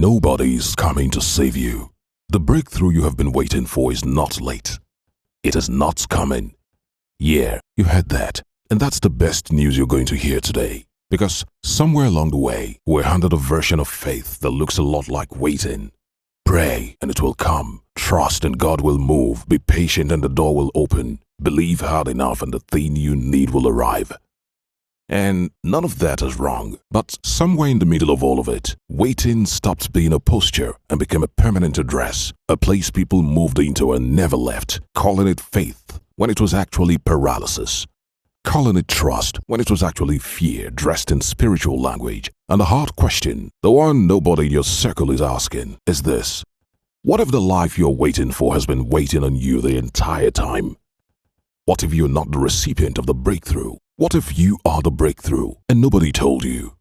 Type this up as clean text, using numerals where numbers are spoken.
Nobody's coming to save you. The breakthrough you have been waiting for is not late. It is not coming. Yeah, you heard that. And that's the best news you're going to hear today. Because somewhere along the way, we're handed a version of faith that looks a lot like waiting. Pray and it will come. Trust and God will move. Be patient and the door will open. Believe hard enough and the thing you need will arrive. And none of that is wrong. But somewhere in the middle of all of it, waiting stopped being a posture and became a permanent address, a place people moved into and never left, calling it faith when it was actually paralysis, calling it trust when it was actually fear dressed in spiritual language. And the hard question, the one nobody in your circle is asking, is this: what if the life you're waiting for has been waiting on you the entire time? What if you're not the recipient of the breakthrough? What if you are the breakthrough and nobody told you?